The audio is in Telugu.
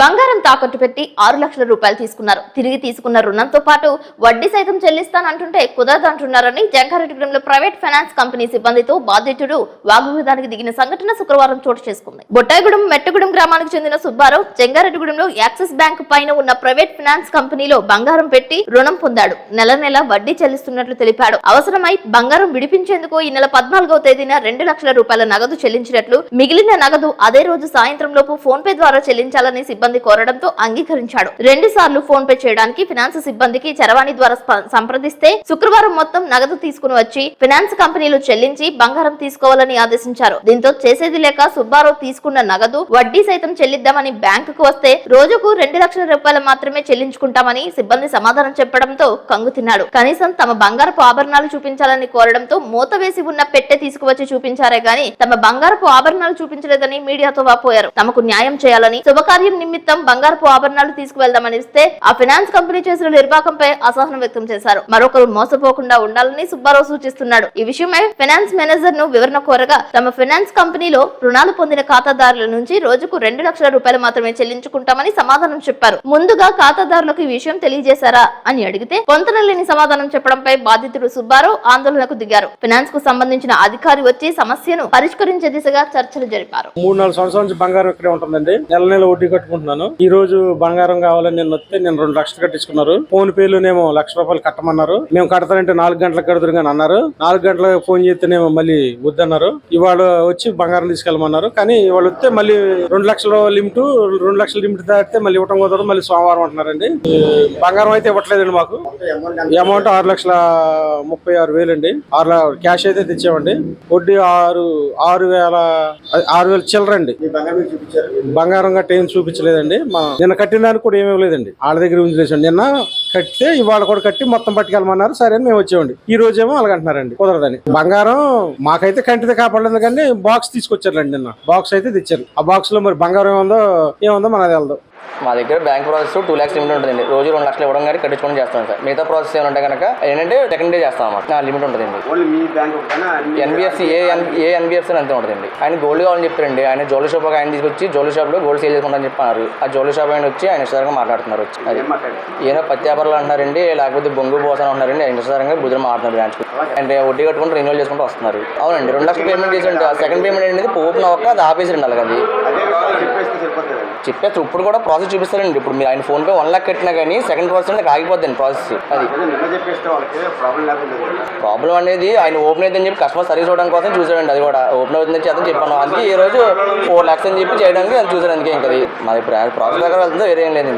బంగారం తాకట్టు పెట్టి 6 లక్షల రూపాయలు తీసుకున్నారు. తిరిగి తీసుకున్న రుణంతో పాటు వడ్డీ సైతం చెల్లిస్తానంటుంటే కుదరదంటున్నారని జంగారెడ్డిగూడెంలో ప్రైవేట్ ఫైనాన్స్ కంపెనీ సిబ్బందితో బాధితుడు వాగ్వివాదానికి దిగిన సంఘటన శుక్రవారం చోటు చేసుకుంది. బొట్టాయిగూడెం మెట్టగూడెం గ్రామానికి చెందిన సుబ్బారావు జంగారెడ్డిగూడెంలో యాక్సిస్ బ్యాంక్ పైన ఉన్న ప్రైవేట్ ఫైనాన్స్ కంపెనీలో బంగారం పెట్టి రుణం పొందాడు. నెల నెల వడ్డీ చెల్లిస్తున్నట్లు తెలిపాడు. అవసరమై బంగారం విడిపించేందుకు ఈ నెల 14వ తేదీన 2 లక్షల రూపాయల నగదు చెల్లించినట్లు, మిగిలిన నగదు అదే రోజు సాయంత్రం లోపు ఫోన్ పే ద్వారా చెల్లించాలని సిబ్బంది కోరడంతో అంగీకరించాడు. 2 సార్లు ఫోన్ పే చేయడానికి ఫైనాన్స్ సిబ్బందికి చరవాణి ద్వారా సంప్రదిస్తే శుక్రవారం మొత్తం నగదు తీసుకుని వచ్చి ఫైనాన్స్ కంపెనీలు చెల్లించి బంగారం తీసుకోవాలని ఆదేశించారు. దీంతో చేసేది లేక సుబ్బారావు తీసుకున్న నగదు వడ్డీ సైతం చెల్లిద్దామని బ్యాంకుకు వస్తే రోజుకు 2 లక్షల రూపాయలు మాత్రమే చెల్లించుకుంటామని సిబ్బంది సమాధానం చెప్పడంతో కంగు తిన్నాడు. కనీసం తమ బంగారపు ఆభరణాలు చూపించాలని కోరడంతో మూత వేసి ఉన్న పెట్టె తీసుకువచ్చి చూపించారే గాని తమ బంగారపు ఆభరణాలు చూపించలేదని మీడియాతో వాపోయారు. తమకు న్యాయం చేయాలని, శుభకార్యం నిమిత్తం బంగారపు ఆభరణాలు తీసుకువెళ్దామని ఇస్తే ఆ ఫైనాన్స్ కంపెనీ చేసిన నిర్వాకంపై అసహనం వ్యక్తం చేశారు. మరొకరు మోసపోకుండా ఉండాలని సుబ్బారావు సూచిస్తున్నాడు. ఈ విషయమై ఫైనాన్స్ మేనేజర్ ను వివరణ కోరగా తమ ఫైనాన్స్ కంపెనీలో రుణాలు పొందిన ఖాతాదారుల నుంచి రోజుకు 2 లక్షల రూపాయలు మాత్రమే చెల్లించుకుంటామని సమాధానం చెప్పారు. ముందుగా ఖాతాదారులకు ఈ విషయం తెలియజేశారా అని అడిగితే పొంతనలేని సమాధానం చెప్పడంపై బాధితుడు సుబ్బారావు ఆందోళనకు దిగారు. ఫైనాన్స్ కు సంబంధించిన అధికారి వచ్చి సమస్యను పరిష్కరించే దిశగా చర్చలు జరిపారు. 3-4 సంవత్సరాల నుంచి బంగారం ఇక్కడే ఉంటుందండి. నెల నెల వడ్డీ కట్టుకుంటున్నాను. ఈ రోజు బంగారం కావాలని నేను వస్తే నేను 2 లక్షలు కట్టించుకున్నారు. ఫోన్ పేలోనేమో 1 లక్ష రూపాయలు కట్టమన్నారు. మేము కడతానంటే 4 గంటలకు కడుతురు కానీ అన్నారు. 4 గంటలకు ఫోన్ చేస్తేనేమో మళ్ళీ వద్దన్నారు. ఇవాళ వచ్చి బంగారం తీసుకెళ్ళమన్నారు. కానీ ఇవాళ వస్తే మళ్ళీ 2 లక్షల లిమిట్ దాటితే మళ్ళీ ఇవ్వటం కుదరదు. మళ్ళీ సోమవారం అంటున్నారండి. బంగారం అయితే ఇవ్వట్లేదండి. మాకు అమౌంట్ 6,36,000 అండి. 6 క్యాష్ అయితే తెచ్చామండి. వడ్డీ 6,000 చిల్లరండి. బంగారం గట్ట ఏం చూపించలేదండి. నిన్న కట్టిన దానికి కూడా ఏమీ లేదండి. వాళ్ళ దగ్గర ఉంచేసాండి. నిన్న కట్టితే ఇవాళ కూడా కట్టి మొత్తం పట్టుకెళ్ళమన్నారు. సరే అని మేము వచ్చామండి. ఈ రోజేమో అలాగంటున్నారండి కుదరదని. బంగారం మాకైతే కంటితో కాపాడలేదు కానీ బాక్స్ తీసుకొచ్చారండి. నిన్న బాక్స్ అయితే తెచ్చారు. ఆ బాక్స్ లో మరి బంగారం ఏముందో మనది వెళ్దాం. మా దగ్గర బ్యాంక్ ప్రాసెస్ 2 lakhs లిమిట్ ఉంటుందండి. రోజు 2 లక్షలు ఇవ్వడం కానీ కట్టించుకొని చేస్తాం సార్. మిగతా ప్రాసెస్ ఏమంటే కనుక ఏంటంటే సెకండ్ డే చేస్తాం అన్నమాట. నా లిమిట్ ఉంటుందండి. ఎన్బిఎఫ్సి ఏ ఎన్బిఎఫ్సి అంతే ఉంటుందండి. ఆయన గోల్డ్ కావాలని చెప్పారండి. ఆయన జ్యువెలరీ షాప్ ఆయన తీసుకొచ్చి జ్యువెలరీ షాప్ లో గోల్డ్ సేల్ చేసుకుంటారని చెప్పారు. ఆ జ్యువెలరీ షాప్ ఆయన వచ్చి ఆయన ఇష్టంగా మాట్లాడుతున్నారు. వచ్చి అది ఏదో పత్తి వ్యాపారాలు అంటున్నారండి, లేకపోతే బొంగు పోసాను అంటున్నారండి. ఆయన ఇష్టంగా బుద్ధులు మాట్లాడుతున్నారు బ్రాంచ్ అంటే వడ్డీ కట్టుకుంటూ రెన్యూల్ చేసుకుంటూ వస్తున్నారు. అవునండి, 2 లక్షలు పేమెంట్ చేసి సెకండ్ పేమెంట్ అనేది ఓపెన్ అవ్వక అది ఆపేసారండి. అలాగది చెప్పేసి ఇప్పుడు కూడా ప్రాసెస్ చూపిస్తారండి. ఇప్పుడు మీరు ఆయన ఫోన్ పే 1 lakh కట్టినా కానీ సెకండ్ ప్రాసెస్ ఆగిపోద్దండి ప్రాసెస్. అది ప్రాబ్లం అనేది ఆయన ఓపెన్ అవుతుందని చెప్పి కస్టమర్ సర్వీస్ అవ్వడం కోసం చూసాడండి. అది కూడా ఓపెన్ అవుతుందని చెప్పని చెప్పాను. అందుకే ఈ రోజు 4 lakhs అని చెప్పి చేయడానికి అది చూసాడు. అందుకే ఇంకా మాది ప్రాసెస్ దగ్గర వెళ్తుందో వేరే ఏం లేదండి.